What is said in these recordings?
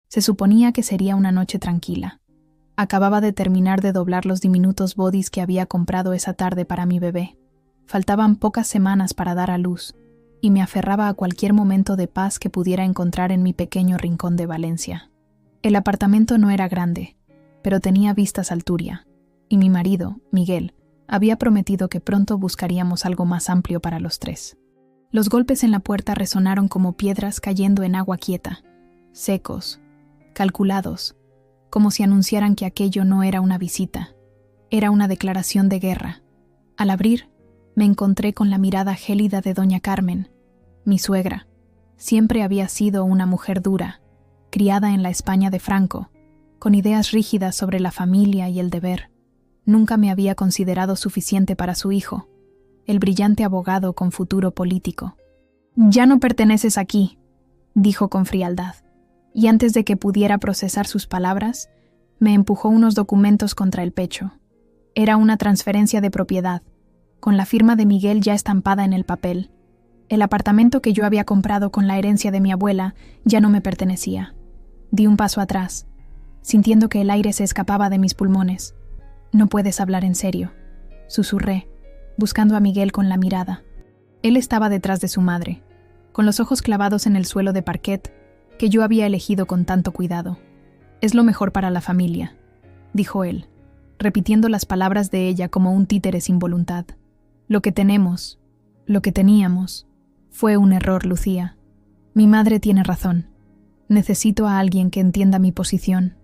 Se suponía que sería una noche tranquila. Acababa de terminar de doblar los diminutos bodys que había comprado esa tarde para mi bebé. Faltaban pocas semanas para dar a luz, y me aferraba a cualquier momento de paz que pudiera encontrar en mi pequeño rincón de Valencia. El apartamento no era grande, pero tenía vistas al Turia, y mi marido, Miguel, había prometido que pronto buscaríamos algo más amplio para los tres. Los golpes en la puerta resonaron como piedras cayendo en agua quieta, secos, calculados, como si anunciaran que aquello no era una visita, era una declaración de guerra. Al abrir, me encontré con la mirada gélida de doña Carmen, mi suegra. Siempre había sido una mujer dura, criada en la España de Franco, con ideas rígidas sobre la familia y el deber. Nunca me había considerado suficiente para su hijo, el brillante abogado con futuro político. «Ya no perteneces aquí», dijo con frialdad, y antes de que pudiera procesar sus palabras, me empujó unos documentos contra el pecho. Era una transferencia de propiedad, con la firma de Miguel ya estampada en el papel. El apartamento que yo había comprado con la herencia de mi abuela ya no me pertenecía. Di un paso atrás, sintiendo que el aire se escapaba de mis pulmones. «No puedes hablar en serio», susurré, buscando a Miguel con la mirada. Él estaba detrás de su madre, con los ojos clavados en el suelo de parquet que yo había elegido con tanto cuidado. «Es lo mejor para la familia», dijo él, repitiendo las palabras de ella como un títere sin voluntad. «Lo que tenemos, lo que teníamos, fue un error, Lucía. Mi madre tiene razón. Necesito a alguien que entienda mi posición,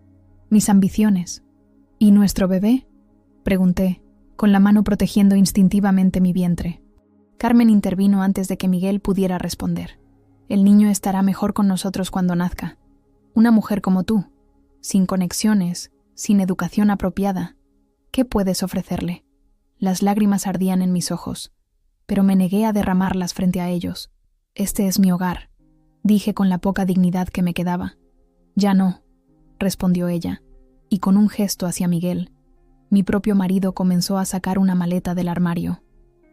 mis ambiciones». «¿Y nuestro bebé?», pregunté, con la mano protegiendo instintivamente mi vientre. Carmen intervino antes de que Miguel pudiera responder. «El niño estará mejor con nosotros cuando nazca. Una mujer como tú, sin conexiones, sin educación apropiada, ¿qué puedes ofrecerle?». Las lágrimas ardían en mis ojos, pero me negué a derramarlas frente a ellos. «Este es mi hogar», dije con la poca dignidad que me quedaba. «Ya no», respondió ella, y con un gesto hacia Miguel, mi propio marido comenzó a sacar una maleta del armario.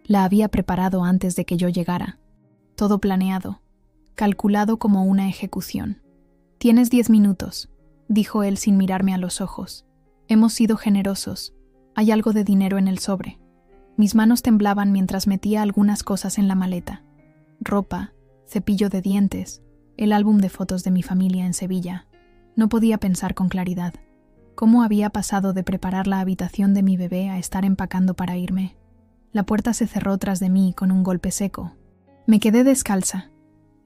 La había preparado antes de que yo llegara. Todo planeado, calculado como una ejecución. «Tienes 10 minutos», dijo él sin mirarme a los ojos. «Hemos sido generosos. Hay algo de dinero en el sobre». Mis manos temblaban mientras metía algunas cosas en la maleta. Ropa, cepillo de dientes, el álbum de fotos de mi familia en Sevilla. No podía pensar con claridad. ¿Cómo había pasado de preparar la habitación de mi bebé a estar empacando para irme? La puerta se cerró tras de mí con un golpe seco. Me quedé descalza,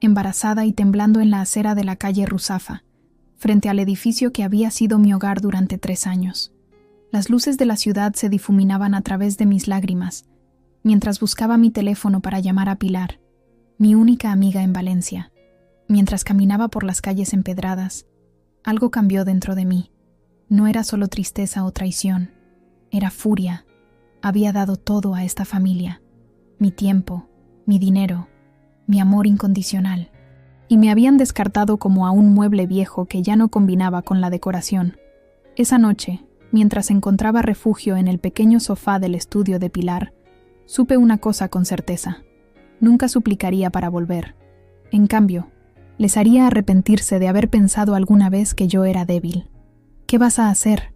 embarazada y temblando en la acera de la calle Ruzafa, frente al edificio que había sido mi hogar durante 3 años. Las luces de la ciudad se difuminaban a través de mis lágrimas, mientras buscaba mi teléfono para llamar a Pilar, mi única amiga en Valencia. Mientras caminaba por las calles empedradas, algo cambió dentro de mí. No era solo tristeza o traición, era furia. Había dado todo a esta familia, mi tiempo, mi dinero, mi amor incondicional, y me habían descartado como a un mueble viejo que ya no combinaba con la decoración. Esa noche, mientras encontraba refugio en el pequeño sofá del estudio de Pilar, supe una cosa con certeza: nunca suplicaría para volver. En cambio, les haría arrepentirse de haber pensado alguna vez que yo era débil. «¿Qué vas a hacer?»,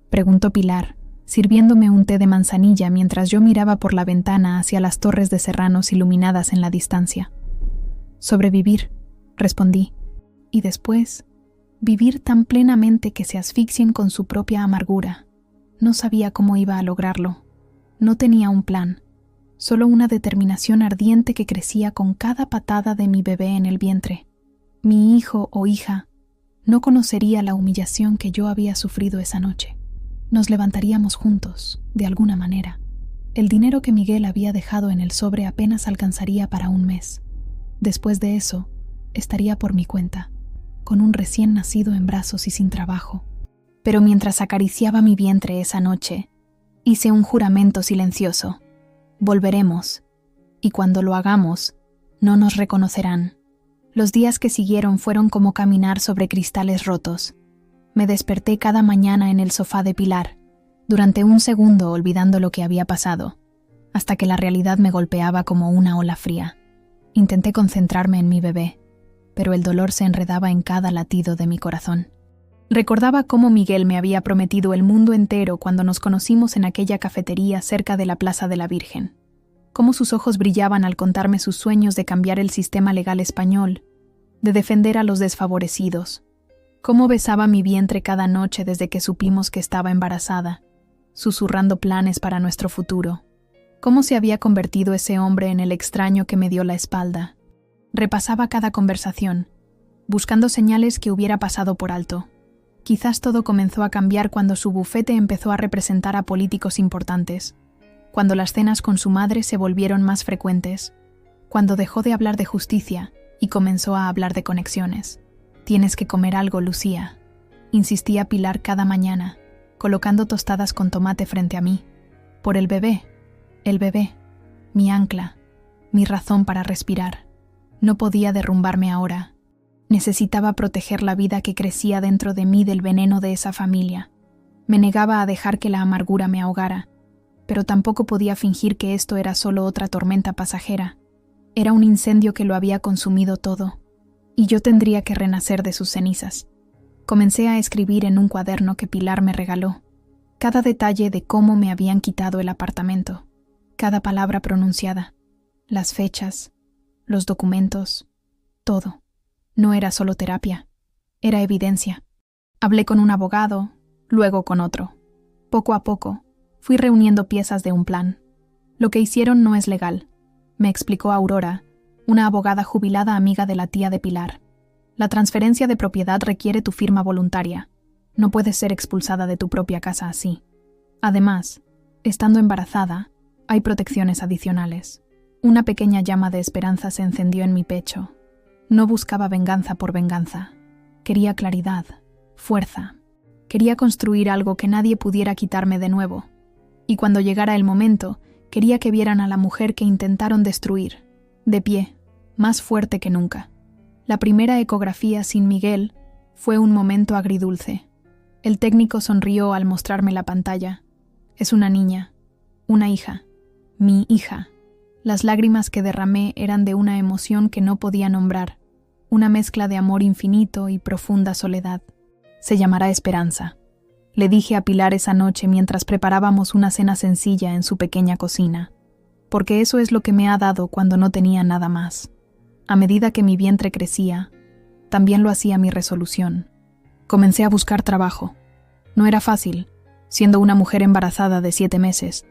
preguntó Pilar, sirviéndome un té de manzanilla mientras yo miraba por la ventana hacia las torres de serranos iluminadas en la distancia. «Sobrevivir», respondí, «y después, vivir tan plenamente que se asfixien con su propia amargura». No sabía cómo iba a lograrlo. No tenía un plan, solo una determinación ardiente que crecía con cada patada de mi bebé en el vientre. Mi hijo o hija no conocería la humillación que yo había sufrido esa noche. Nos levantaríamos juntos, de alguna manera. El dinero que Miguel había dejado en el sobre apenas alcanzaría para un mes. Después de eso, estaría por mi cuenta, con un recién nacido en brazos y sin trabajo. Pero mientras acariciaba mi vientre esa noche, hice un juramento silencioso. Volveremos, y cuando lo hagamos, no nos reconocerán. Los días que siguieron fueron como caminar sobre cristales rotos. Me desperté cada mañana en el sofá de Pilar, durante un segundo olvidando lo que había pasado, hasta que la realidad me golpeaba como una ola fría. Intenté concentrarme en mi bebé, pero el dolor se enredaba en cada latido de mi corazón. Recordaba cómo Miguel me había prometido el mundo entero cuando nos conocimos en aquella cafetería cerca de la Plaza de la Virgen. Cómo sus ojos brillaban al contarme sus sueños de cambiar el sistema legal español, de defender a los desfavorecidos. Cómo besaba mi vientre cada noche desde que supimos que estaba embarazada, susurrando planes para nuestro futuro. Cómo se había convertido ese hombre en el extraño que me dio la espalda. Repasaba cada conversación, buscando señales que hubiera pasado por alto. Quizás todo comenzó a cambiar cuando su bufete empezó a representar a políticos importantes, cuando las cenas con su madre se volvieron más frecuentes, cuando dejó de hablar de justicia y comenzó a hablar de conexiones. «Tienes que comer algo, Lucía», insistía Pilar cada mañana, colocando tostadas con tomate frente a mí. Por el bebé, mi ancla, mi razón para respirar. No podía derrumbarme ahora. Necesitaba proteger la vida que crecía dentro de mí del veneno de esa familia. Me negaba a dejar que la amargura me ahogara, pero tampoco podía fingir que esto era solo otra tormenta pasajera. Era un incendio que lo había consumido todo, y yo tendría que renacer de sus cenizas. Comencé a escribir en un cuaderno que Pilar me regaló, cada detalle de cómo me habían quitado el apartamento, cada palabra pronunciada, las fechas, los documentos, todo. No era solo terapia, era evidencia. Hablé con un abogado, luego con otro. Poco a poco, fui reuniendo piezas de un plan. Lo que hicieron no es legal, me explicó Aurora, una abogada jubilada amiga de la tía de Pilar. La transferencia de propiedad requiere tu firma voluntaria. No puedes ser expulsada de tu propia casa así. Además, estando embarazada, hay protecciones adicionales. Una pequeña llama de esperanza se encendió en mi pecho. No buscaba venganza por venganza. Quería claridad, fuerza. Quería construir algo que nadie pudiera quitarme de nuevo. Y cuando llegara el momento, quería que vieran a la mujer que intentaron destruir, de pie, más fuerte que nunca. La primera ecografía sin Miguel fue un momento agridulce. El técnico sonrió al mostrarme la pantalla. Es una niña, una hija, mi hija. Las lágrimas que derramé eran de una emoción que no podía nombrar, una mezcla de amor infinito y profunda soledad. Se llamará Esperanza, le dije a Pilar esa noche mientras preparábamos una cena sencilla en su pequeña cocina, porque eso es lo que me ha dado cuando no tenía nada más. A medida que mi vientre crecía, también lo hacía mi resolución. Comencé a buscar trabajo. No era fácil, siendo una mujer embarazada de 7 meses,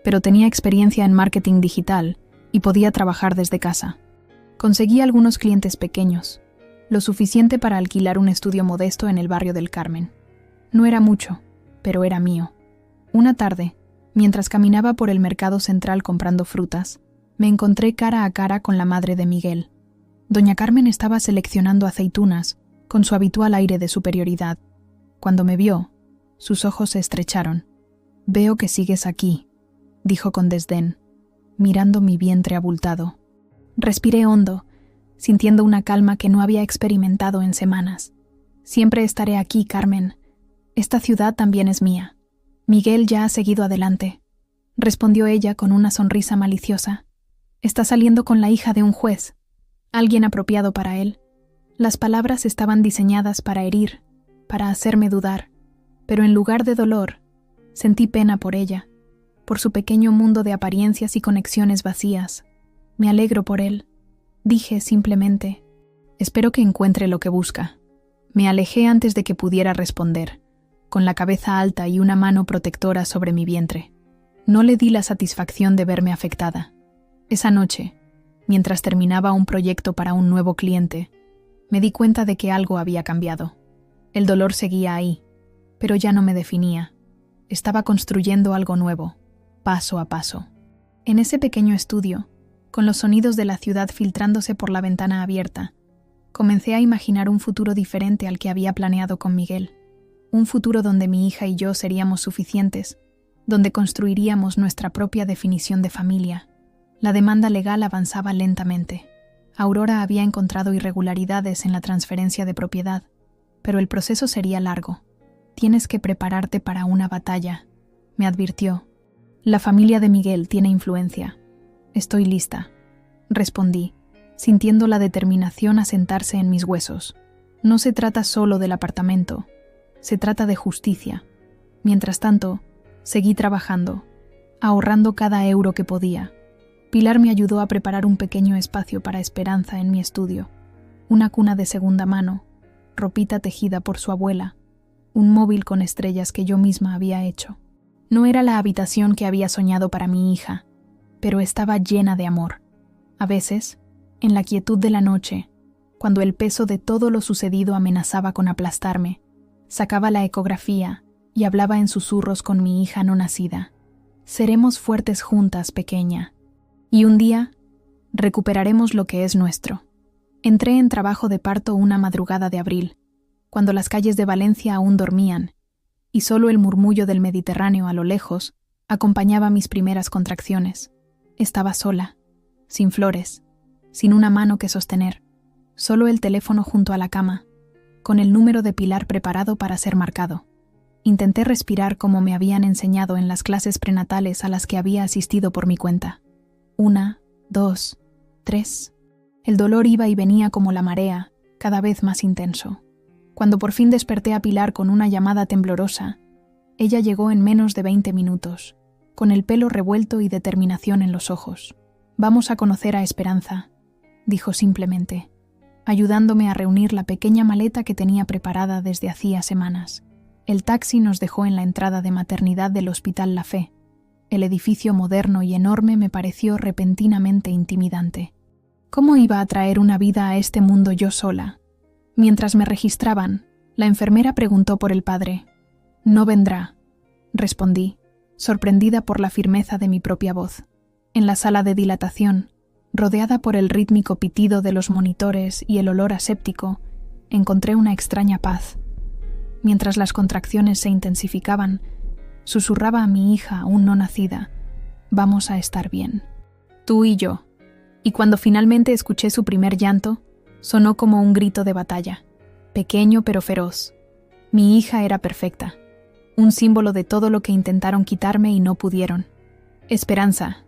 pero tenía experiencia en marketing digital y podía trabajar desde casa. Conseguí algunos clientes pequeños, lo suficiente para alquilar un estudio modesto en el barrio del Carmen. No era mucho, pero era mío. Una tarde, mientras caminaba por el mercado central comprando frutas, me encontré cara a cara con la madre de Miguel. Doña Carmen estaba seleccionando aceitunas con su habitual aire de superioridad. Cuando me vio, sus ojos se estrecharon. «Veo que sigues aquí», dijo con desdén, mirando mi vientre abultado. Respiré hondo, sintiendo una calma que no había experimentado en semanas. «Siempre estaré aquí, Carmen. Esta ciudad también es mía. Miguel ya ha seguido adelante», respondió ella con una sonrisa maliciosa. «Está saliendo con la hija de un juez, alguien apropiado para él». Las palabras estaban diseñadas para herir, para hacerme dudar, pero en lugar de dolor, sentí pena por ella, por su pequeño mundo de apariencias y conexiones vacías. «Me alegro por él», dije simplemente. «Espero que encuentre lo que busca». Me alejé antes de que pudiera responder, con la cabeza alta y una mano protectora sobre mi vientre. No le di la satisfacción de verme afectada. Esa noche, mientras terminaba un proyecto para un nuevo cliente, me di cuenta de que algo había cambiado. El dolor seguía ahí, pero ya no me definía. Estaba construyendo algo nuevo, paso a paso. En ese pequeño estudio, con los sonidos de la ciudad filtrándose por la ventana abierta, comencé a imaginar un futuro diferente al que había planeado con Miguel. Un futuro donde mi hija y yo seríamos suficientes, donde construiríamos nuestra propia definición de familia. La demanda legal avanzaba lentamente. Aurora había encontrado irregularidades en la transferencia de propiedad, pero el proceso sería largo. «Tienes que prepararte para una batalla», me advirtió. «La familia de Miguel tiene influencia». «Estoy lista», respondí, sintiendo la determinación asentarse en mis huesos. «No se trata solo del apartamento, Se trata de justicia. Mientras tanto, seguí trabajando, ahorrando cada euro que podía. Pilar me ayudó a preparar un pequeño espacio para Esperanza en mi estudio. Una cuna de segunda mano, ropita tejida por su abuela, un móvil con estrellas que yo misma había hecho. No era la habitación que había soñado para mi hija, pero estaba llena de amor. A veces, en la quietud de la noche, cuando el peso de todo lo sucedido amenazaba con aplastarme, sacaba la ecografía y hablaba en susurros con mi hija no nacida. Seremos fuertes juntas, pequeña. Y un día, recuperaremos lo que es nuestro. Entré en trabajo de parto una madrugada de abril, cuando las calles de Valencia aún dormían, y solo el murmullo del Mediterráneo a lo lejos acompañaba mis primeras contracciones. Estaba sola, sin flores, sin una mano que sostener, solo el teléfono junto a la cama, con el número de Pilar preparado para ser marcado. Intenté respirar como me habían enseñado en las clases prenatales a las que había asistido por mi cuenta. 1, 2, 3. El dolor iba y venía como la marea, cada vez más intenso. Cuando por fin desperté a Pilar con una llamada temblorosa, ella llegó en menos de 20 minutos, con el pelo revuelto y determinación en los ojos. «Vamos a conocer a Esperanza», dijo simplemente, ayudándome a reunir la pequeña maleta que tenía preparada desde hacía semanas. El taxi nos dejó en la entrada de maternidad del Hospital La Fe. El edificio moderno y enorme me pareció repentinamente intimidante. ¿Cómo iba a traer una vida a este mundo yo sola? Mientras me registraban, la enfermera preguntó por el padre. «No vendrá», respondí, sorprendida por la firmeza de mi propia voz. En la sala de dilatación, rodeada por el rítmico pitido de los monitores y el olor aséptico, encontré una extraña paz. Mientras las contracciones se intensificaban, susurraba a mi hija aún no nacida: «Vamos a estar bien. Tú y yo». Y cuando finalmente escuché su primer llanto, sonó como un grito de batalla, pequeño pero feroz. Mi hija era perfecta, un símbolo de todo lo que intentaron quitarme y no pudieron. «Esperanza»,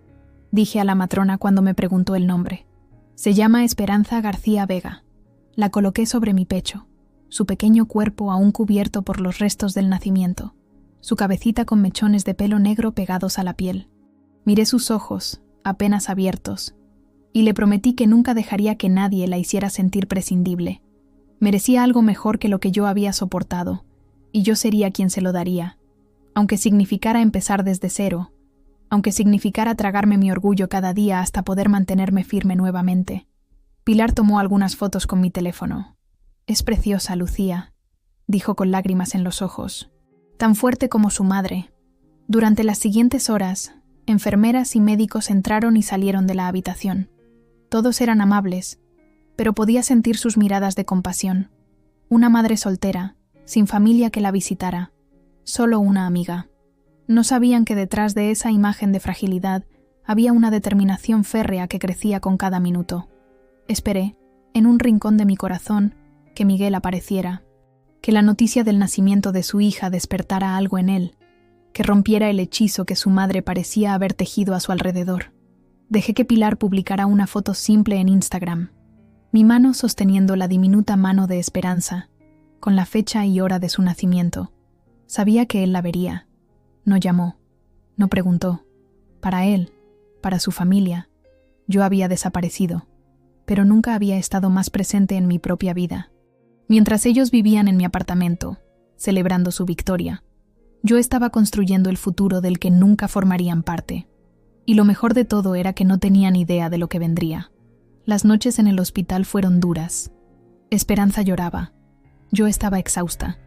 dije a la matrona cuando me preguntó el nombre. «Se llama Esperanza García Vega». La coloqué sobre mi pecho, su pequeño cuerpo aún cubierto por los restos del nacimiento, su cabecita con mechones de pelo negro pegados a la piel. Miré sus ojos, apenas abiertos, y le prometí que nunca dejaría que nadie la hiciera sentir prescindible. Merecía algo mejor que lo que yo había soportado, y yo sería quien se lo daría, aunque significara empezar desde cero, aunque significara tragarme mi orgullo cada día hasta poder mantenerme firme nuevamente. Pilar tomó algunas fotos con mi teléfono. «Es preciosa, Lucía», dijo con lágrimas en los ojos, «tan fuerte como su madre». Durante las siguientes horas, enfermeras y médicos entraron y salieron de la habitación. Todos eran amables, pero podía sentir sus miradas de compasión. Una madre soltera, sin familia que la visitara, solo una amiga. No sabían que detrás de esa imagen de fragilidad había una determinación férrea que crecía con cada minuto. Esperé, en un rincón de mi corazón, que Miguel apareciera, que la noticia del nacimiento de su hija despertara algo en él, que rompiera el hechizo que su madre parecía haber tejido a su alrededor. Dejé que Pilar publicara una foto simple en Instagram, mi mano sosteniendo la diminuta mano de Esperanza, con la fecha y hora de su nacimiento. Sabía que él la vería. No llamó, no preguntó. Para él, para su familia, yo había desaparecido, pero nunca había estado más presente en mi propia vida. Mientras ellos vivían en mi apartamento, celebrando su victoria, yo estaba construyendo el futuro del que nunca formarían parte. Y lo mejor de todo era que no tenían idea de lo que vendría. Las noches en el hospital fueron duras. Esperanza lloraba. Yo estaba exhausta,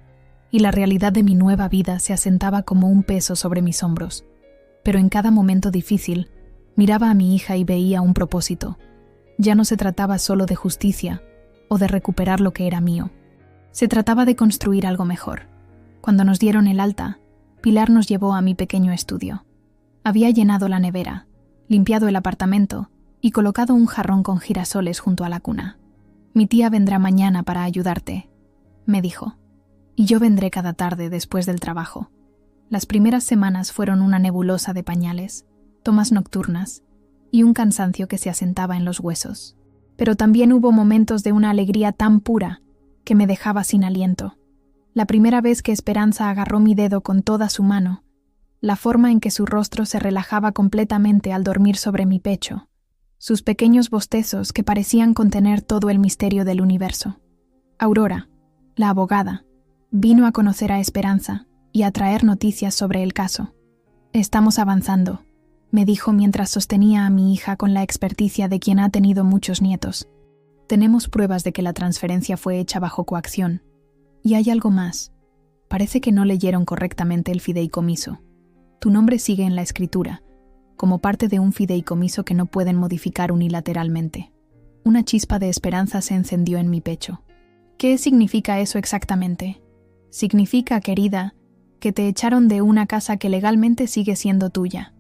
y la realidad de mi nueva vida se asentaba como un peso sobre mis hombros. Pero en cada momento difícil, miraba a mi hija y veía un propósito. Ya no se trataba solo de justicia o de recuperar lo que era mío. Se trataba de construir algo mejor. Cuando nos dieron el alta, Pilar nos llevó a mi pequeño estudio. Había llenado la nevera, limpiado el apartamento y colocado un jarrón con girasoles junto a la cuna. «Mi tía vendrá mañana para ayudarte», me dijo, «y yo vendré cada tarde después del trabajo». Las primeras semanas fueron una nebulosa de pañales, tomas nocturnas y un cansancio que se asentaba en los huesos. Pero también hubo momentos de una alegría tan pura que me dejaba sin aliento. La primera vez que Esperanza agarró mi dedo con toda su mano, la forma en que su rostro se relajaba completamente al dormir sobre mi pecho, sus pequeños bostezos que parecían contener todo el misterio del universo. Aurora, la abogada, vino a conocer a Esperanza y a traer noticias sobre el caso. «Estamos avanzando», me dijo mientras sostenía a mi hija con la experticia de quien ha tenido muchos nietos. «Tenemos pruebas de que la transferencia fue hecha bajo coacción. Y hay algo más. Parece que no leyeron correctamente el fideicomiso. Tu nombre sigue en la escritura, como parte de un fideicomiso que no pueden modificar unilateralmente». Una chispa de esperanza se encendió en mi pecho. «¿Qué significa eso exactamente?» «Significa, querida, que te echaron de una casa que legalmente sigue siendo tuya».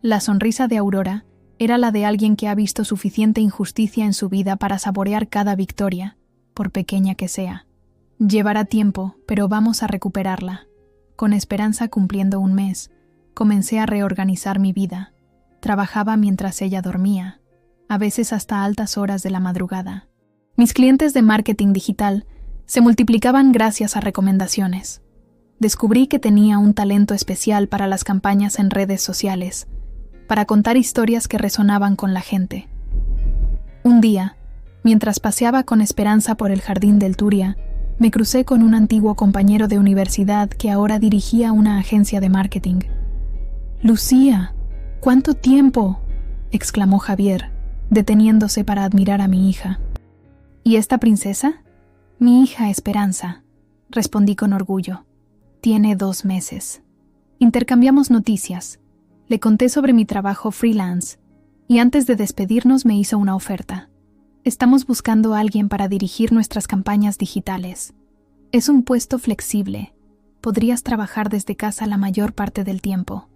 La sonrisa de Aurora era la de alguien que ha visto suficiente injusticia en su vida para saborear cada victoria, por pequeña que sea. «Llevará tiempo, pero vamos a recuperarla». Con Esperanza cumpliendo un mes, comencé a reorganizar mi vida. Trabajaba mientras ella dormía, a veces hasta altas horas de la madrugada. Mis clientes de marketing digital se multiplicaban gracias a recomendaciones. Descubrí que tenía un talento especial para las campañas en redes sociales, para contar historias que resonaban con la gente. Un día, mientras paseaba con Esperanza por el jardín del Turia, me crucé con un antiguo compañero de universidad que ahora dirigía una agencia de marketing. «Lucía, ¿cuánto tiempo?», exclamó Javier, deteniéndose para admirar a mi hija. «¿Y esta princesa?» «Mi hija Esperanza», respondí con orgullo. «Tiene 2 meses». Intercambiamos noticias. Le conté sobre mi trabajo freelance y antes de despedirnos me hizo una oferta. «Estamos buscando a alguien para dirigir nuestras campañas digitales. Es un puesto flexible. Podrías trabajar desde casa la mayor parte del tiempo.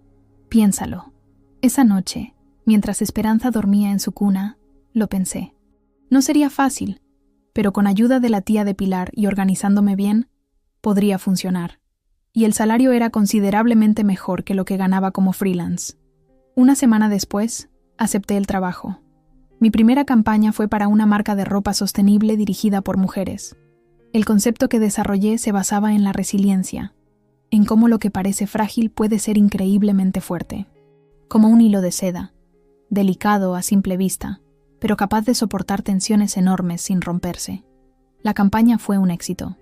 Piénsalo». Esa noche, mientras Esperanza dormía en su cuna, lo pensé. No sería fácil, pero con ayuda de la tía de Pilar y organizándome bien, podría funcionar. Y el salario era considerablemente mejor que lo que ganaba como freelance. Una semana después, acepté el trabajo. Mi primera campaña fue para una marca de ropa sostenible dirigida por mujeres. El concepto que desarrollé se basaba en la resiliencia, en cómo lo que parece frágil puede ser increíblemente fuerte. Como un hilo de seda, delicado a simple vista, pero capaz de soportar tensiones enormes sin romperse. La campaña fue un éxito.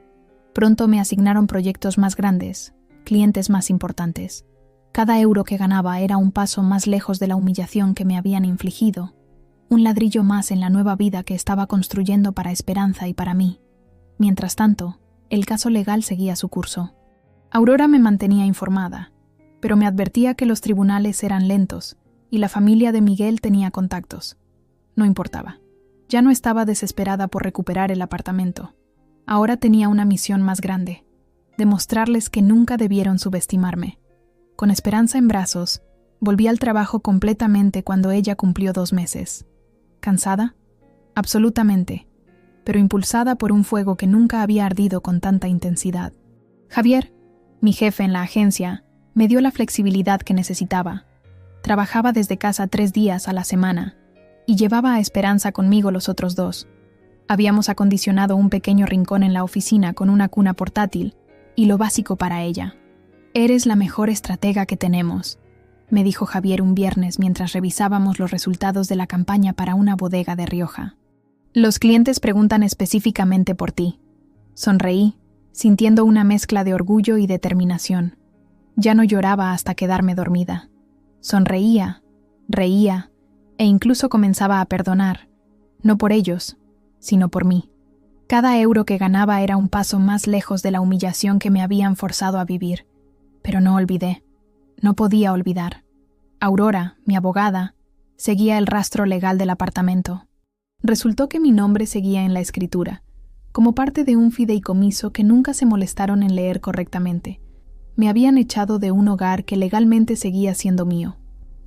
Pronto me asignaron proyectos más grandes, clientes más importantes. Cada euro que ganaba era un paso más lejos de la humillación que me habían infligido, un ladrillo más en la nueva vida que estaba construyendo para Esperanza y para mí. Mientras tanto, el caso legal seguía su curso. Aurora me mantenía informada, pero me advertía que los tribunales eran lentos y la familia de Miguel tenía contactos. No importaba. Ya no estaba desesperada por recuperar el apartamento. Ahora tenía una misión más grande: demostrarles que nunca debieron subestimarme. Con Esperanza en brazos, volví al trabajo completamente cuando ella cumplió 2 meses. ¿Cansada? Absolutamente, pero impulsada por un fuego que nunca había ardido con tanta intensidad. Javier, mi jefe en la agencia, me dio la flexibilidad que necesitaba. Trabajaba desde casa 3 días a la semana y llevaba a Esperanza conmigo los otros 2. Habíamos acondicionado un pequeño rincón en la oficina con una cuna portátil y lo básico para ella. «Eres la mejor estratega que tenemos», me dijo Javier un viernes mientras revisábamos los resultados de la campaña para una bodega de Rioja. «Los clientes preguntan específicamente por ti». Sonreí, sintiendo una mezcla de orgullo y determinación. Ya no lloraba hasta quedarme dormida. Sonreía, reía e incluso comenzaba a perdonar, no por ellos, sino por mí. Cada euro que ganaba era un paso más lejos de la humillación que me habían forzado a vivir. Pero no olvidé. No podía olvidar. Aurora, mi abogada, seguía el rastro legal del apartamento. Resultó que mi nombre seguía en la escritura, como parte de un fideicomiso que nunca se molestaron en leer correctamente. Me habían echado de un hogar que legalmente seguía siendo mío.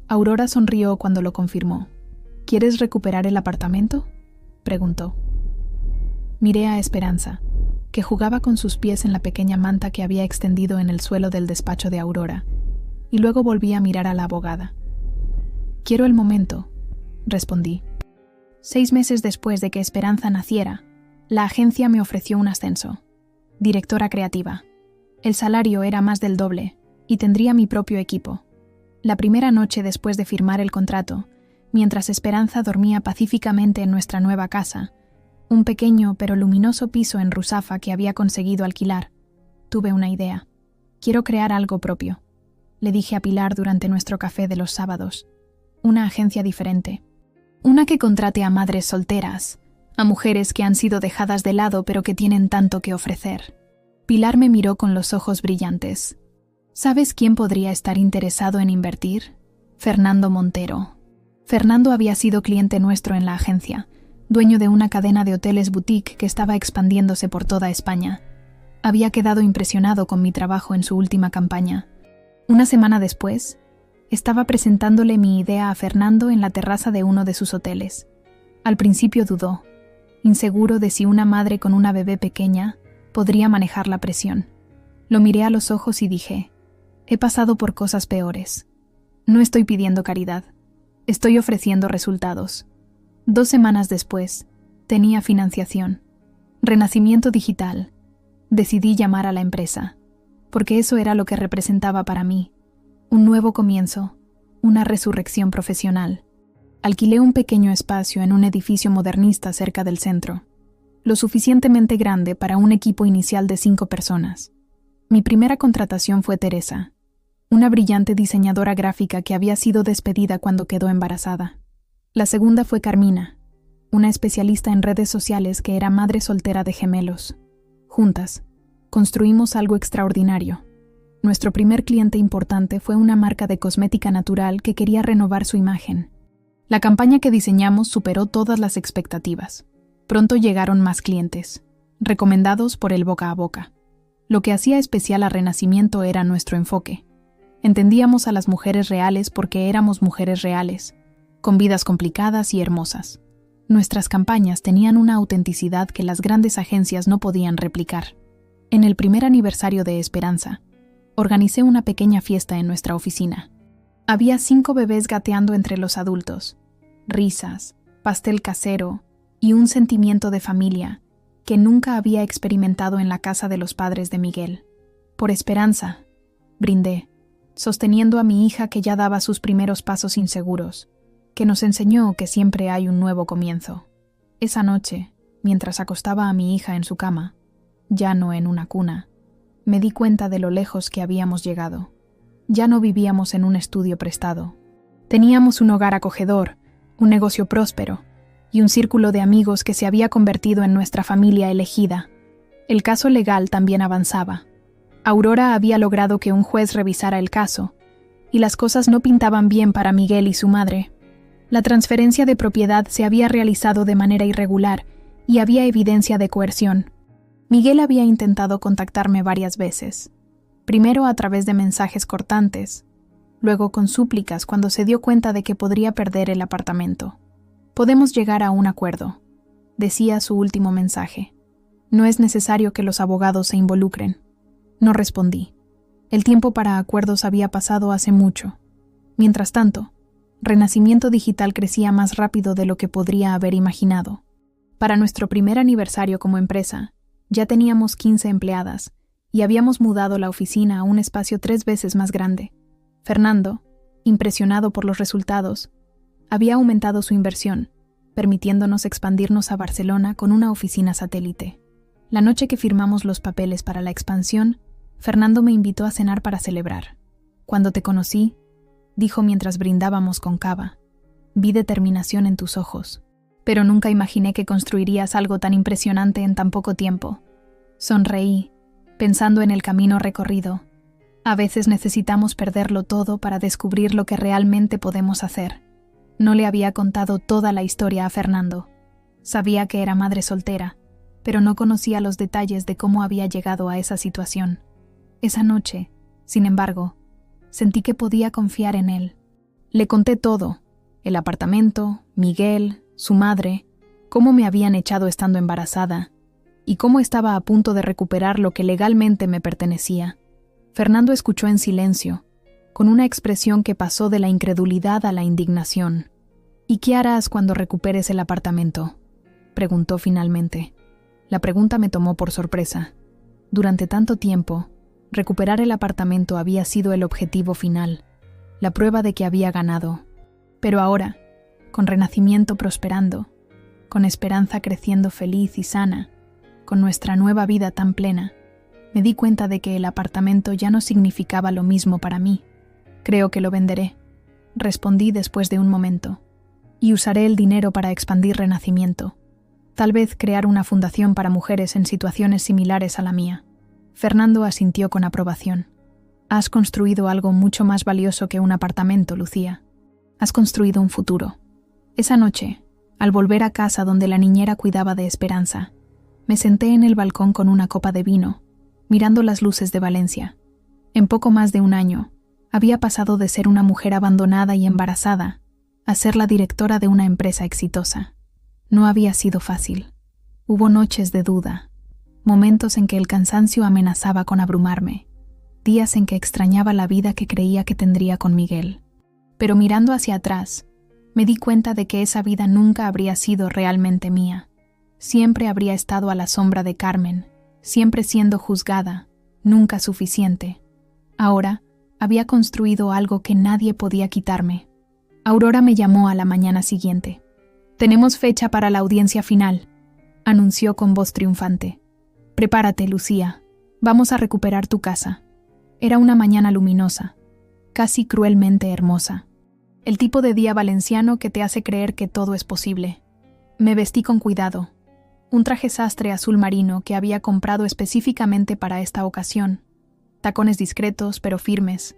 Aurora sonrió cuando lo confirmó. «¿Quieres recuperar el apartamento?», preguntó. Miré a Esperanza, que jugaba con sus pies en la pequeña manta que había extendido en el suelo del despacho de Aurora, y luego volví a mirar a la abogada. «Quiero el momento», respondí. 6 meses después de que Esperanza naciera, la agencia me ofreció un ascenso. Directora creativa. El salario era más del doble, y tendría mi propio equipo. La primera noche después de firmar el contrato, mientras Esperanza dormía pacíficamente en nuestra nueva casa, un pequeño pero luminoso piso en Ruzafa que había conseguido alquilar, tuve una idea. Quiero crear algo propio, le dije a Pilar durante nuestro café de los sábados. Una agencia diferente. Una que contrate a madres solteras, a mujeres que han sido dejadas de lado pero que tienen tanto que ofrecer. Pilar me miró con los ojos brillantes. ¿Sabes quién podría estar interesado en invertir? Fernando Montero. Fernando había sido cliente nuestro en la agencia, dueño de una cadena de hoteles boutique que estaba expandiéndose por toda España. Había quedado impresionado con mi trabajo en su última campaña. Una semana después, estaba presentándole mi idea a Fernando en la terraza de uno de sus hoteles. Al principio dudó, inseguro de si una madre con una bebé pequeña podría manejar la presión. Lo miré a los ojos y dije, he pasado por cosas peores. No estoy pidiendo caridad, estoy ofreciendo resultados. 2 semanas después, tenía financiación. Renacimiento digital. Decidí llamar a la empresa, porque eso era lo que representaba para mí. Un nuevo comienzo, una resurrección profesional. Alquilé un pequeño espacio en un edificio modernista cerca del centro, lo suficientemente grande para un equipo inicial de 5 personas. Mi primera contratación fue Teresa, una brillante diseñadora gráfica que había sido despedida cuando quedó embarazada. La segunda fue Carmina, una especialista en redes sociales que era madre soltera de gemelos. Juntas, construimos algo extraordinario. Nuestro primer cliente importante fue una marca de cosmética natural que quería renovar su imagen. La campaña que diseñamos superó todas las expectativas. Pronto llegaron más clientes, recomendados por el boca a boca. Lo que hacía especial a Renacimiento era nuestro enfoque. Entendíamos a las mujeres reales porque éramos mujeres reales, con vidas complicadas y hermosas. Nuestras campañas tenían una autenticidad que las grandes agencias no podían replicar. En el primer aniversario de Esperanza, organicé una pequeña fiesta en nuestra oficina. Había 5 bebés gateando entre los adultos, risas, pastel casero y un sentimiento de familia que nunca había experimentado en la casa de los padres de Miguel. Por Esperanza, brindé, sosteniendo a mi hija que ya daba sus primeros pasos inseguros, que nos enseñó que siempre hay un nuevo comienzo. Esa noche, mientras acostaba a mi hija en su cama, ya no en una cuna, me di cuenta de lo lejos que habíamos llegado. Ya no vivíamos en un estudio prestado. Teníamos un hogar acogedor, un negocio próspero y un círculo de amigos que se había convertido en nuestra familia elegida. El caso legal también avanzaba. Aurora había logrado que un juez revisara el caso, y las cosas no pintaban bien para Miguel y su madre. La transferencia de propiedad se había realizado de manera irregular y había evidencia de coerción. Miguel había intentado contactarme varias veces, primero a través de mensajes cortantes, luego con súplicas cuando se dio cuenta de que podría perder el apartamento. Podemos llegar a un acuerdo, decía su último mensaje. No es necesario que los abogados se involucren. No respondí. El tiempo para acuerdos había pasado hace mucho. Mientras tanto, Renacimiento Digital crecía más rápido de lo que podría haber imaginado. Para nuestro primer aniversario como empresa, ya teníamos 15 empleadas y habíamos mudado la oficina a un espacio 3 veces más grande. Fernando, impresionado por los resultados, había aumentado su inversión, permitiéndonos expandirnos a Barcelona con una oficina satélite. La noche que firmamos los papeles para la expansión, Fernando me invitó a cenar para celebrar. Cuando te conocí, dijo mientras brindábamos con cava, vi determinación en tus ojos, pero nunca imaginé que construirías algo tan impresionante en tan poco tiempo. Sonreí, pensando en el camino recorrido. A veces necesitamos perderlo todo para descubrir lo que realmente podemos hacer. No le había contado toda la historia a Fernando. Sabía que era madre soltera, pero no conocía los detalles de cómo había llegado a esa situación. Esa noche, sin embargo, sentí que podía confiar en él. Le conté todo, el apartamento, Miguel, su madre, cómo me habían echado estando embarazada y cómo estaba a punto de recuperar lo que legalmente me pertenecía. Fernando escuchó en silencio, con una expresión que pasó de la incredulidad a la indignación. ¿Y qué harás cuando recuperes el apartamento?, preguntó finalmente. La pregunta me tomó por sorpresa. Durante tanto tiempo, Recuperar el apartamento había sido el objetivo final, la prueba de que había ganado. Pero ahora, con Renacimiento prosperando, con Esperanza creciendo feliz y sana, con nuestra nueva vida tan plena, me di cuenta de que el apartamento ya no significaba lo mismo para mí. Creo que lo venderé, respondí después de un momento, y usaré el dinero para expandir Renacimiento. Tal vez crear una fundación para mujeres en situaciones similares a la mía. Fernando asintió con aprobación. Has construido algo mucho más valioso que un apartamento, Lucía. Has construido un futuro. Esa noche, al volver a casa donde la niñera cuidaba de Esperanza, me senté en el balcón con una copa de vino, mirando las luces de Valencia. En poco más de un año, había pasado de ser una mujer abandonada y embarazada a ser la directora de una empresa exitosa. No había sido fácil. Hubo noches de duda, momentos en que el cansancio amenazaba con abrumarme, días en que extrañaba la vida que creía que tendría con Miguel. Pero mirando hacia atrás, me di cuenta de que esa vida nunca habría sido realmente mía. Siempre habría estado a la sombra de Carmen, siempre siendo juzgada, nunca suficiente. Ahora, había construido algo que nadie podía quitarme. Aurora me llamó a la mañana siguiente. «Tenemos fecha para la audiencia final», anunció con voz triunfante. «Prepárate, Lucía. Vamos a recuperar tu casa». Era una mañana luminosa, casi cruelmente hermosa. El tipo de día valenciano que te hace creer que todo es posible. Me vestí con cuidado. Un traje sastre azul marino que había comprado específicamente para esta ocasión. Tacones discretos pero firmes.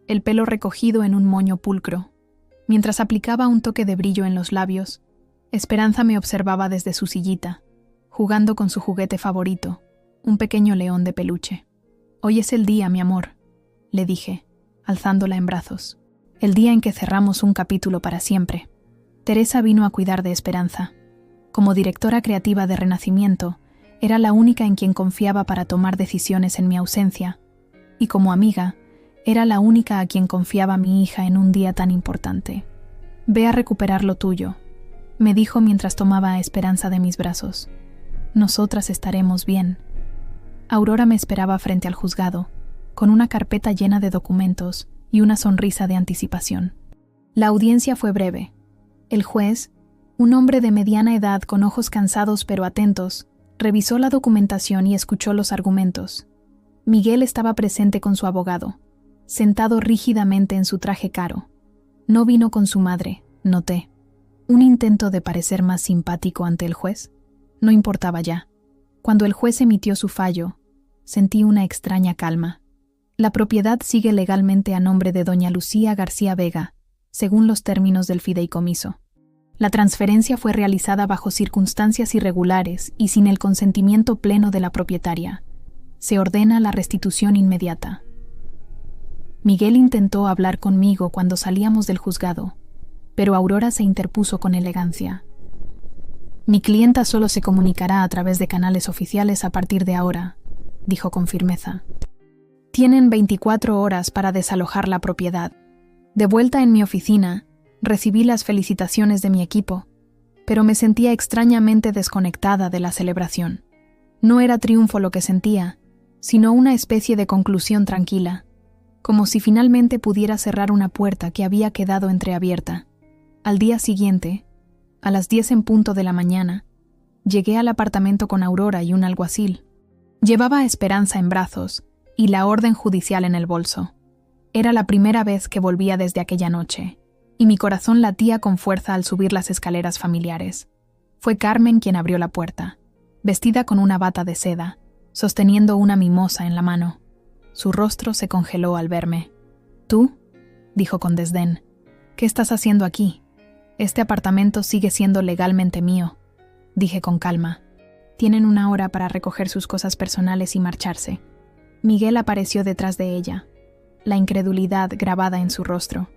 El pelo recogido en un moño pulcro. Mientras aplicaba un toque de brillo en los labios, Esperanza me observaba desde su sillita, jugando con su juguete favorito, un pequeño león de peluche. «Hoy es el día, mi amor», le dije, alzándola en brazos. «El día en que cerramos un capítulo para siempre». Teresa vino a cuidar de Esperanza. Como directora creativa de Renacimiento, era la única en quien confiaba para tomar decisiones en mi ausencia, y como amiga, era la única a quien confiaba mi hija en un día tan importante. «Ve a recuperar lo tuyo», me dijo mientras tomaba a Esperanza de mis brazos. «Nosotras estaremos bien». Aurora me esperaba frente al juzgado, con una carpeta llena de documentos y una sonrisa de anticipación. La audiencia fue breve. El juez, un hombre de mediana edad con ojos cansados pero atentos, revisó la documentación y escuchó los argumentos. Miguel estaba presente con su abogado, sentado rígidamente en su traje caro. No vino con su madre, noté. Un intento de parecer más simpático ante el juez. No importaba ya. Cuando el juez emitió su fallo, sentí una extraña calma. La propiedad sigue legalmente a nombre de doña Lucía García Vega, según los términos del fideicomiso. La transferencia fue realizada bajo circunstancias irregulares y sin el consentimiento pleno de la propietaria. Se ordena la restitución inmediata. Miguel intentó hablar conmigo cuando salíamos del juzgado, pero Aurora se interpuso con elegancia. «Mi clienta solo se comunicará a través de canales oficiales a partir de ahora», dijo con firmeza. «Tienen 24 horas para desalojar la propiedad». De vuelta en mi oficina, recibí las felicitaciones de mi equipo, pero me sentía extrañamente desconectada de la celebración. No era triunfo lo que sentía, sino una especie de conclusión tranquila, como si finalmente pudiera cerrar una puerta que había quedado entreabierta. Al día siguiente, a las 10 en punto de la mañana, llegué al apartamento con Aurora y un alguacil. Llevaba a Esperanza en brazos y la orden judicial en el bolso. Era la primera vez que volvía desde aquella noche, y mi corazón latía con fuerza al subir las escaleras familiares. Fue Carmen quien abrió la puerta, vestida con una bata de seda, sosteniendo una mimosa en la mano. Su rostro se congeló al verme. «¿Tú?», dijo con desdén. «¿Qué estás haciendo aquí? Este apartamento sigue siendo legalmente mío», dije con calma. «Tienen una hora para recoger sus cosas personales y marcharse». Miguel apareció detrás de ella, la incredulidad grabada en su rostro.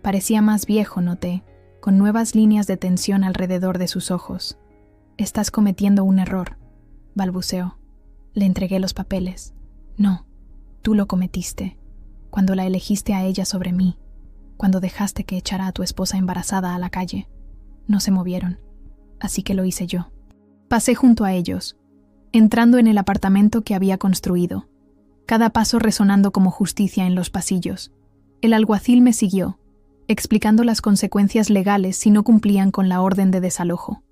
Parecía más viejo, noté, con nuevas líneas de tensión alrededor de sus ojos. «Estás cometiendo un error», balbuceó. Le entregué los papeles. «No, tú lo cometiste, cuando la elegiste a ella sobre mí, cuando dejaste que echara a tu esposa embarazada a la calle. No se movieron, así que lo hice yo». Pasé junto a ellos, entrando en el apartamento que había construido. cada paso resonando como justicia en los pasillos. El alguacil me siguió, explicando las consecuencias legales si no cumplían con la orden de desalojo.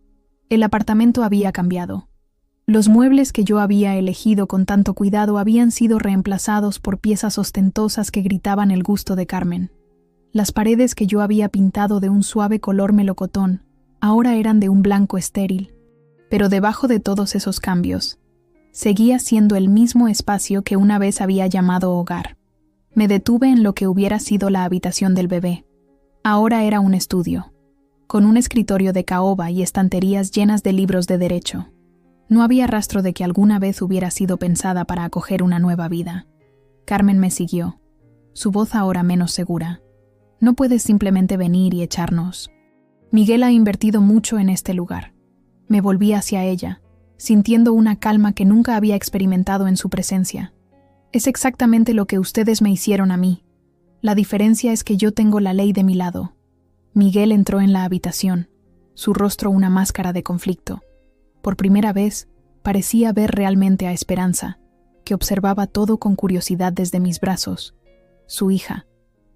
El apartamento había cambiado. Los muebles que yo había elegido con tanto cuidado habían sido reemplazados por piezas ostentosas que gritaban el gusto de Carmen. Las paredes que yo había pintado de un suave color melocotón ahora eran de un blanco estéril. Pero debajo de todos esos cambios, seguía siendo el mismo espacio que una vez había llamado hogar. Me detuve en lo que hubiera sido la habitación del bebé. Ahora era un estudio, con un escritorio de caoba y estanterías llenas de libros de derecho. No había rastro de que alguna vez hubiera sido pensada para acoger una nueva vida. Carmen me siguió, su voz ahora menos segura. No puedes simplemente venir y echarnos. Miguel ha invertido mucho en este lugar. Me volví hacia ella, sintiendo una calma que nunca había experimentado en su presencia. Es exactamente lo que ustedes me hicieron a mí. La diferencia es que yo tengo la ley de mi lado. Miguel entró en la habitación, su rostro una máscara de conflicto. Por primera vez, parecía ver realmente a Esperanza, que observaba todo con curiosidad desde mis brazos. Su hija,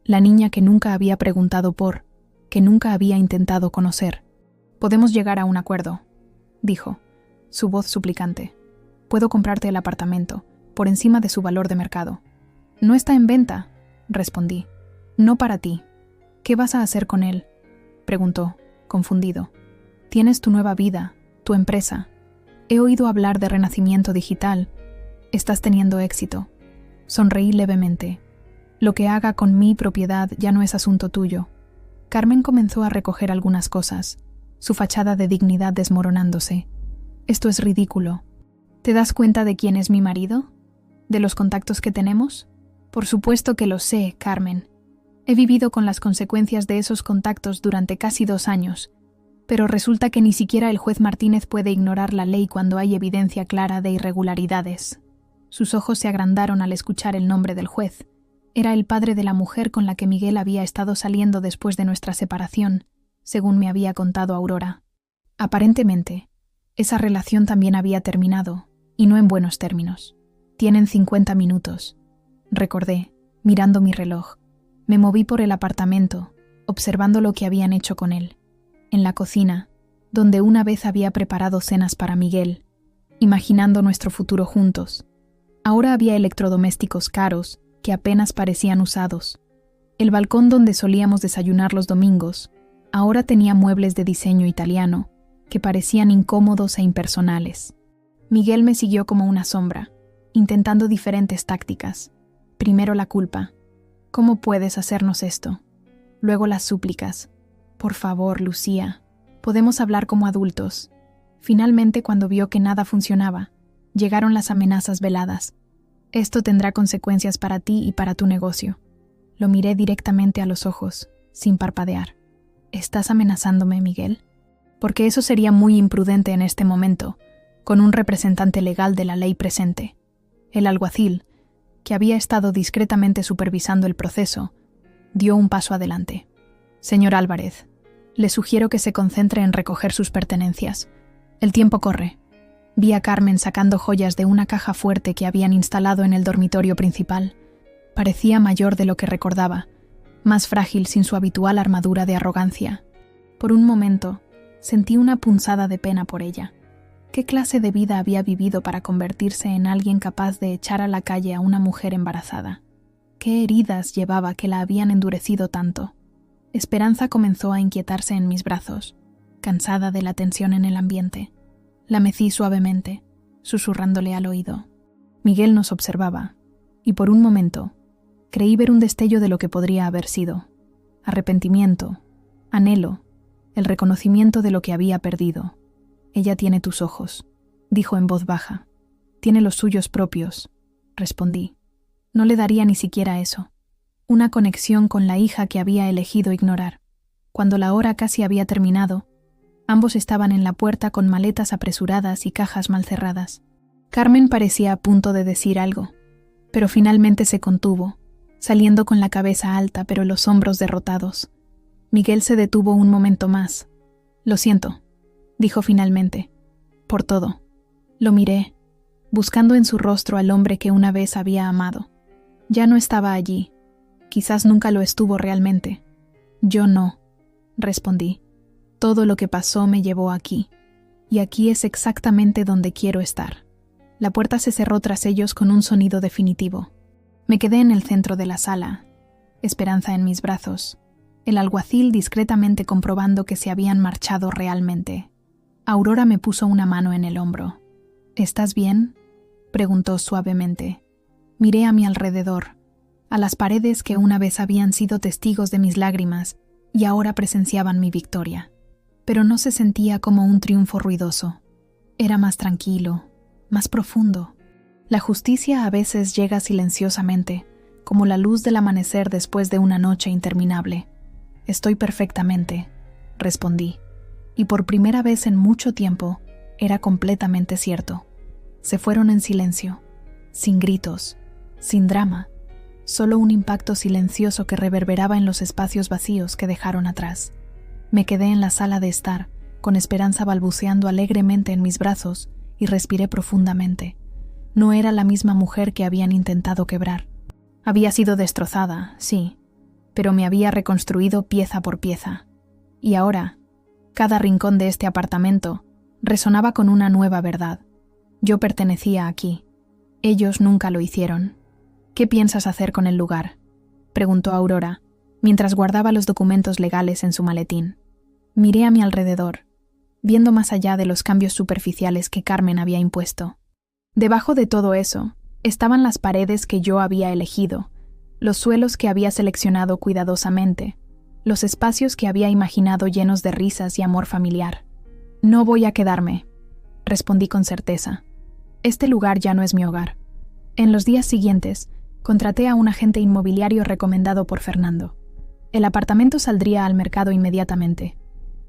la niña que nunca había preguntado por, que nunca había intentado conocer. «Podemos llegar a un acuerdo», dijo, su voz suplicante. «Puedo comprarte el apartamento, por encima de su valor de mercado». «No está en venta», respondí. «No para ti». «¿Qué vas a hacer con él?», preguntó, confundido. «Tienes tu nueva vida, tu empresa. He oído hablar de renacimiento digital. Estás teniendo éxito». Sonreí levemente. «Lo que haga con mi propiedad ya no es asunto tuyo». Carmen comenzó a recoger algunas cosas, su fachada de dignidad desmoronándose. «Esto es ridículo. ¿Te das cuenta de quién es mi marido? ¿De los contactos que tenemos? Por supuesto que lo sé, Carmen. He vivido con las consecuencias de esos contactos durante casi 2 años, pero resulta que ni siquiera el juez Martínez puede ignorar la ley cuando hay evidencia clara de irregularidades». Sus ojos se agrandaron al escuchar el nombre del juez. Era el padre de la mujer con la que Miguel había estado saliendo después de nuestra separación, según me había contado Aurora. Aparentemente, esa relación también había terminado, y no en buenos términos. «Tienen 50 minutos», recordé, mirando mi reloj. Me moví por el apartamento, observando lo que habían hecho con él. En la cocina, donde una vez había preparado cenas para Miguel, imaginando nuestro futuro juntos. Ahora había electrodomésticos caros que apenas parecían usados. El balcón donde solíamos desayunar los domingos ahora tenía muebles de diseño italiano que parecían incómodos e impersonales. Miguel me siguió como una sombra, intentando diferentes tácticas. Primero la culpa. «¿Cómo puedes hacernos esto?». Luego las súplicas. «Por favor, Lucía, podemos hablar como adultos». Finalmente, cuando vio que nada funcionaba, llegaron las amenazas veladas. «Esto tendrá consecuencias para ti y para tu negocio». Lo miré directamente a los ojos, sin parpadear. «¿Estás amenazándome, Miguel?». Porque eso sería muy imprudente en este momento, con un representante legal de la ley presente. El alguacil, que había estado discretamente supervisando el proceso, dio un paso adelante. «Señor Álvarez, le sugiero que se concentre en recoger sus pertenencias. El tiempo corre». Vi a Carmen sacando joyas de una caja fuerte que habían instalado en el dormitorio principal. Parecía mayor de lo que recordaba, más frágil sin su habitual armadura de arrogancia. Por un momento, sentí una punzada de pena por ella. ¿Qué clase de vida había vivido para convertirse en alguien capaz de echar a la calle a una mujer embarazada? ¿Qué heridas llevaba que la habían endurecido tanto? Esperanza comenzó a inquietarse en mis brazos, cansada de la tensión en el ambiente. La mecí suavemente, susurrándole al oído. Miguel nos observaba, y por un momento creí ver un destello de lo que podría haber sido. Arrepentimiento, anhelo, el reconocimiento de lo que había perdido. «Ella tiene tus ojos», dijo en voz baja. «Tiene los suyos propios», respondí. No le daría ni siquiera eso. Una conexión con la hija que había elegido ignorar. Cuando la hora casi había terminado, ambos estaban en la puerta con maletas apresuradas y cajas mal cerradas. Carmen parecía a punto de decir algo, pero finalmente se contuvo, saliendo con la cabeza alta pero los hombros derrotados. Miguel se detuvo un momento más. «Lo siento», dijo finalmente, «por todo». Lo miré. buscando en su rostro al hombre que una vez había amado. Ya no estaba allí. Quizás nunca lo estuvo realmente. Yo no, respondí. Todo lo que pasó me llevó aquí. Y aquí es exactamente donde quiero estar. La puerta se cerró tras ellos con un sonido definitivo. Me quedé en el centro de la sala, Esperanza en mis brazos, el alguacil discretamente comprobando que se habían marchado realmente. Aurora me puso una mano en el hombro. ¿Estás bien?, preguntó suavemente. Miré a mi alrededor, a las paredes que una vez habían sido testigos de mis lágrimas y ahora presenciaban mi victoria. Pero no se sentía como un triunfo ruidoso. Era más tranquilo, más profundo. La justicia a veces llega silenciosamente, como la luz del amanecer después de una noche interminable. Estoy perfectamente, respondí, y por primera vez en mucho tiempo era completamente cierto. Se fueron en silencio, sin gritos, sin drama, solo un impacto silencioso que reverberaba en los espacios vacíos que dejaron atrás. Me quedé en la sala de estar, con Esperanza balbuceando alegremente en mis brazos, y respiré profundamente. No era la misma mujer que habían intentado quebrar. Había sido destrozada, sí, pero me había reconstruido pieza por pieza. Y ahora, cada rincón de este apartamento resonaba con una nueva verdad. Yo pertenecía aquí. Ellos nunca lo hicieron. ¿Qué piensas hacer con el lugar?, preguntó Aurora, mientras guardaba los documentos legales en su maletín. Miré a mi alrededor, viendo más allá de los cambios superficiales que Carmen había impuesto. Debajo de todo eso estaban las paredes que yo había elegido, los suelos que había seleccionado cuidadosamente, los espacios que había imaginado llenos de risas y amor familiar. No voy a quedarme, respondí con certeza. Este lugar ya no es mi hogar. En los días siguientes, contraté a un agente inmobiliario recomendado por Fernando. El apartamento saldría al mercado inmediatamente.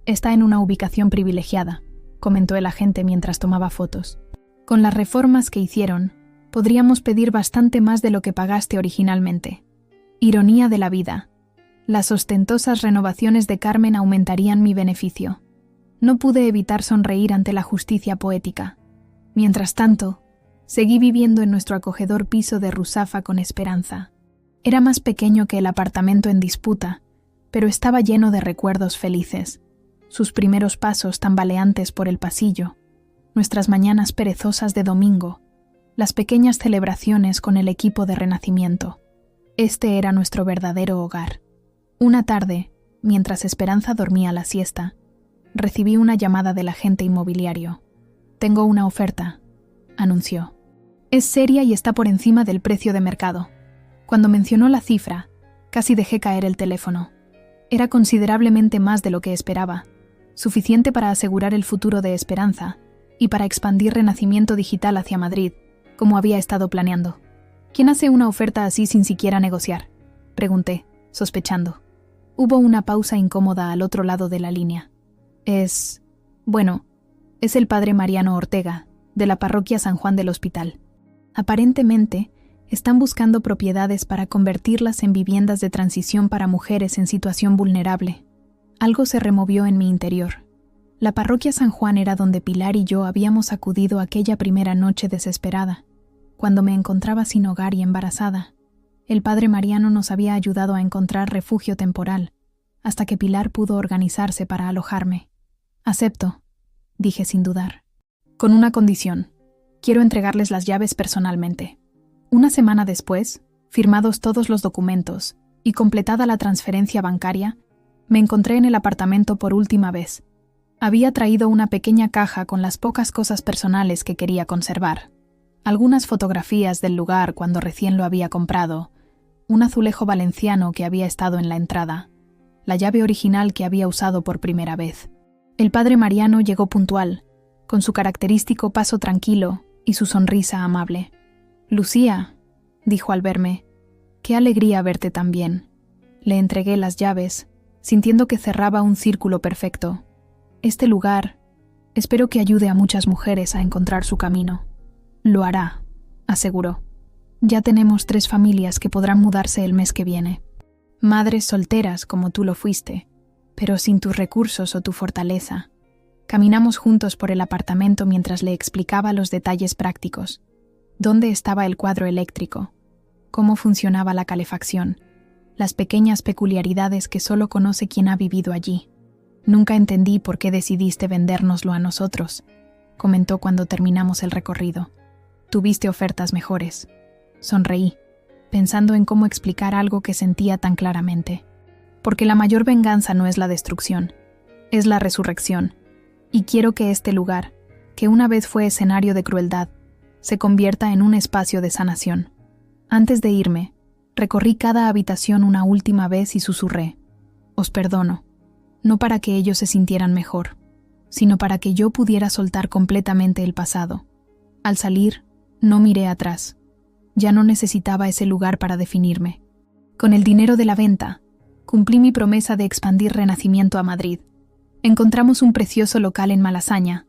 Está en una ubicación privilegiada, comentó el agente mientras tomaba fotos. Con las reformas que hicieron, podríamos pedir bastante más de lo que pagaste originalmente. Ironía de la vida. Las ostentosas renovaciones de Carmen aumentarían mi beneficio. No pude evitar sonreír ante la justicia poética. Mientras tanto, seguí viviendo en nuestro acogedor piso de Ruzafa con Esperanza. Era más pequeño que el apartamento en disputa, pero estaba lleno de recuerdos felices. Sus primeros pasos tambaleantes por el pasillo, nuestras mañanas perezosas de domingo, las pequeñas celebraciones con el equipo de Renacimiento. Este era nuestro verdadero hogar. Una tarde, mientras Esperanza dormía la siesta, recibí una llamada del agente inmobiliario. «Tengo una oferta», anunció. «Es seria y está por encima del precio de mercado». Cuando mencionó la cifra, casi dejé caer el teléfono. Era considerablemente más de lo que esperaba, suficiente para asegurar el futuro de Esperanza y para expandir Renacimiento Digital hacia Madrid, como había estado planeando. ¿Quién hace una oferta así sin siquiera negociar?, pregunté, sospechando. Hubo una pausa incómoda al otro lado de la línea. Es el padre Mariano Ortega, de la parroquia San Juan del Hospital. Aparentemente, están buscando propiedades para convertirlas en viviendas de transición para mujeres en situación vulnerable. Algo se removió en mi interior. La parroquia San Juan era donde Pilar y yo habíamos acudido aquella primera noche desesperada, cuando me encontraba sin hogar y embarazada. El padre Mariano nos había ayudado a encontrar refugio temporal, hasta que Pilar pudo organizarse para alojarme. «Acepto», dije sin dudar. «Con una condición. Quiero entregarles las llaves personalmente». Una semana después, firmados todos los documentos y completada la transferencia bancaria, me encontré en el apartamento por última vez. Había traído una pequeña caja con las pocas cosas personales que quería conservar. Algunas fotografías del lugar cuando recién lo había comprado, un azulejo valenciano que había estado en la entrada, la llave original que había usado por primera vez. El padre Mariano llegó puntual, con su característico paso tranquilo y su sonrisa amable. «Lucía», dijo al verme, «qué alegría verte tan bien». Le entregué las llaves, sintiendo que cerraba un círculo perfecto. «Este lugar, espero que ayude a muchas mujeres a encontrar su camino». «Lo hará», aseguró. «Ya tenemos 3 familias que podrán mudarse el mes que viene. Madres solteras como tú lo fuiste, pero sin tus recursos o tu fortaleza». Caminamos juntos por el apartamento mientras le explicaba los detalles prácticos. ¿Dónde estaba el cuadro eléctrico? ¿Cómo funcionaba la calefacción? Las pequeñas peculiaridades que solo conoce quien ha vivido allí. Nunca entendí por qué decidiste vendérnoslo a nosotros, comentó cuando terminamos el recorrido. Tuviste ofertas mejores. Sonreí, pensando en cómo explicar algo que sentía tan claramente. Porque la mayor venganza no es la destrucción, es la resurrección. Y quiero que este lugar, que una vez fue escenario de crueldad, se convierta en un espacio de sanación. Antes de irme, recorrí cada habitación una última vez y susurré: os perdono, no para que ellos se sintieran mejor, sino para que yo pudiera soltar completamente el pasado. Al salir, no miré atrás. Ya no necesitaba ese lugar para definirme. Con el dinero de la venta, cumplí mi promesa de expandir Renacimiento a Madrid. Encontramos un precioso local en Malasaña,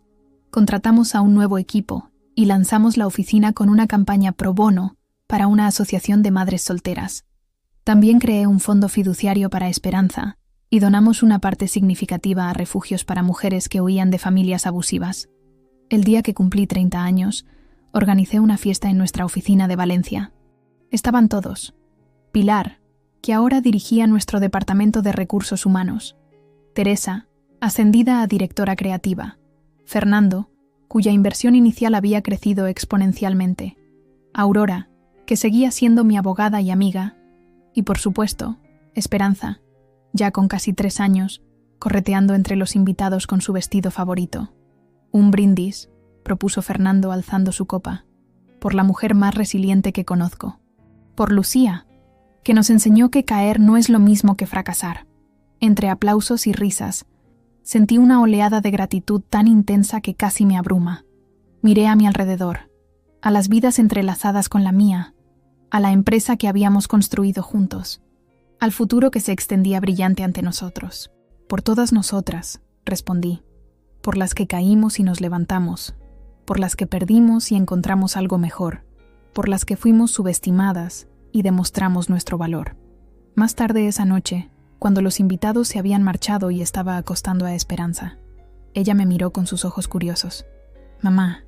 contratamos a un nuevo equipo y lanzamos la oficina con una campaña pro bono para una asociación de madres solteras. También creé un fondo fiduciario para Esperanza y donamos una parte significativa a refugios para mujeres que huían de familias abusivas. El día que cumplí 30 años, organicé una fiesta en nuestra oficina de Valencia. Estaban todos. Pilar, que ahora dirigía nuestro departamento de recursos humanos. Teresa, ascendida a directora creativa. Fernando, cuya inversión inicial había crecido exponencialmente. Aurora, que seguía siendo mi abogada y amiga. Y por supuesto, Esperanza, ya con casi 3 años, correteando entre los invitados con su vestido favorito. Un brindis, propuso Fernando alzando su copa, por la mujer más resiliente que conozco. Por Lucía, que nos enseñó que caer no es lo mismo que fracasar. Entre aplausos y risas, sentí una oleada de gratitud tan intensa que casi me abruma. Miré a mi alrededor, a las vidas entrelazadas con la mía, a la empresa que habíamos construido juntos, al futuro que se extendía brillante ante nosotros. Por todas nosotras, respondí, por las que caímos y nos levantamos, por las que perdimos y encontramos algo mejor, por las que fuimos subestimadas y demostramos nuestro valor. Más tarde esa noche, cuando los invitados se habían marchado y estaba acostando a Esperanza, ella me miró con sus ojos curiosos. «Mamá,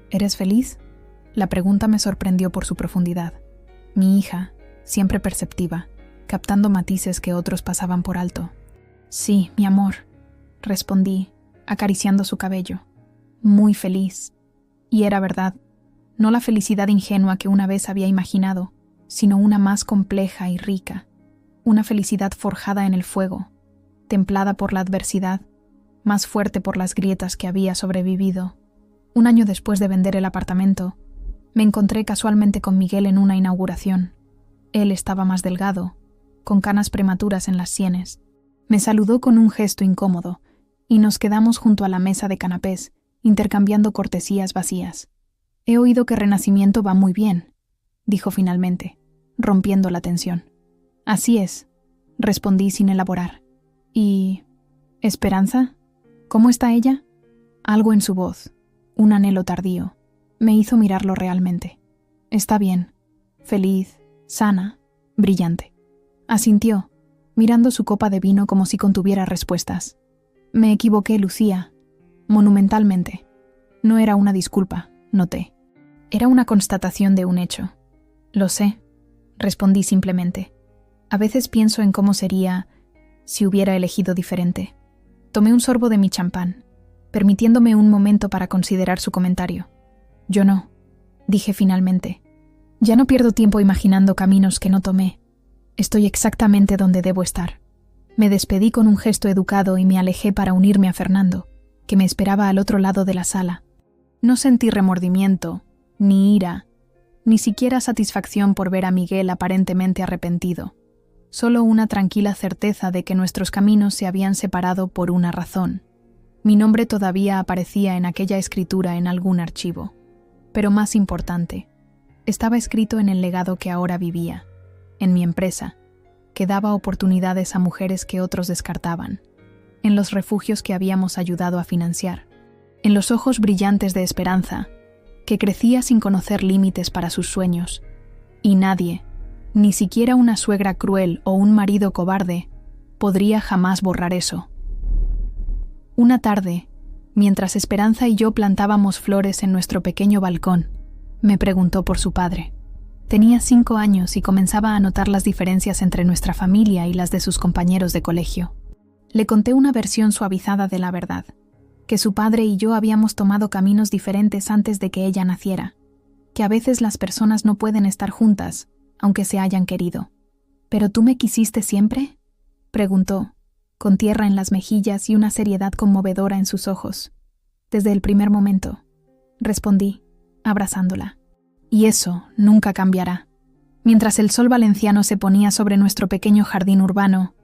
¿eres feliz?». La pregunta me sorprendió por su profundidad. Mi hija, siempre perceptiva, captando matices que otros pasaban por alto. «Sí, mi amor», respondí, acariciando su cabello. «Muy feliz». Y era verdad, no la felicidad ingenua que una vez había imaginado, sino una más compleja y rica, una felicidad forjada en el fuego, templada por la adversidad, más fuerte por las grietas que había sobrevivido. Un año después de vender el apartamento, me encontré casualmente con Miguel en una inauguración. Él estaba más delgado, con canas prematuras en las sienes. Me saludó con un gesto incómodo, y nos quedamos junto a la mesa de canapés, intercambiando cortesías vacías. «He oído que Renacimiento va muy bien», dijo finalmente, rompiendo la tensión. «Así es», respondí sin elaborar. «¿Y Esperanza? ¿Cómo está ella?». Algo en su voz, un anhelo tardío, me hizo mirarlo realmente. «Está bien, feliz, sana, brillante». Asintió, mirando su copa de vino como si contuviera respuestas. «Me equivoqué, Lucía, monumentalmente. No era una disculpa», noté. Era una constatación de un hecho. «Lo sé», respondí simplemente. A veces pienso en cómo sería si hubiera elegido diferente. Tomé un sorbo de mi champán, permitiéndome un momento para considerar su comentario. «Yo no», dije finalmente. «Ya no pierdo tiempo imaginando caminos que no tomé. Estoy exactamente donde debo estar». Me despedí con un gesto educado y me alejé para unirme a Fernando, que me esperaba al otro lado de la sala. No sentí remordimiento, ni ira, ni siquiera satisfacción por ver a Miguel aparentemente arrepentido. Solo una tranquila certeza de que nuestros caminos se habían separado por una razón. Mi nombre todavía aparecía en aquella escritura en algún archivo. Pero más importante, estaba escrito en el legado que ahora vivía, en mi empresa, que daba oportunidades a mujeres que otros descartaban, en los refugios que habíamos ayudado a financiar, en los ojos brillantes de Esperanza, que crecía sin conocer límites para sus sueños, y nadie, ni siquiera una suegra cruel o un marido cobarde, podría jamás borrar eso. Una tarde, mientras Esperanza y yo plantábamos flores en nuestro pequeño balcón, Me preguntó por su padre. Tenía 5 años y comenzaba a notar las diferencias entre nuestra familia y las de sus compañeros de colegio. Le conté una versión suavizada de la verdad, que su padre y yo habíamos tomado caminos diferentes antes de que ella naciera, que a veces las personas no pueden estar juntas, aunque se hayan querido. ¿Pero tú me quisiste siempre?, preguntó, con tierra en las mejillas y una seriedad conmovedora en sus ojos. Desde el primer momento, respondí, abrazándola. Y eso nunca cambiará. Mientras el sol valenciano se ponía sobre nuestro pequeño jardín urbano,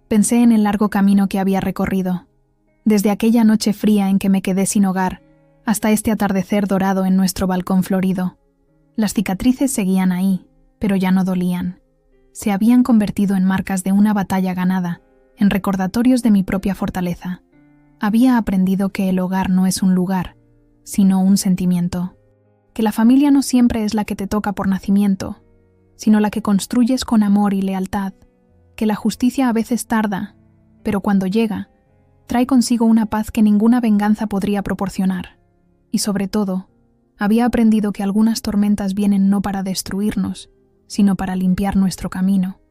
pensé en el largo camino que había recorrido, desde aquella noche fría en que me quedé sin hogar hasta este atardecer dorado en nuestro balcón florido. Las cicatrices seguían ahí, pero ya no dolían. Se habían convertido en marcas de una batalla ganada, en recordatorios de mi propia fortaleza. Había aprendido que el hogar no es un lugar, sino un sentimiento. Que la familia no siempre es la que te toca por nacimiento, sino la que construyes con amor y lealtad. Que la justicia a veces tarda, pero cuando llega, trae consigo una paz que ninguna venganza podría proporcionar. Y sobre todo, había aprendido que algunas tormentas vienen no para destruirnos, sino para limpiar nuestro camino.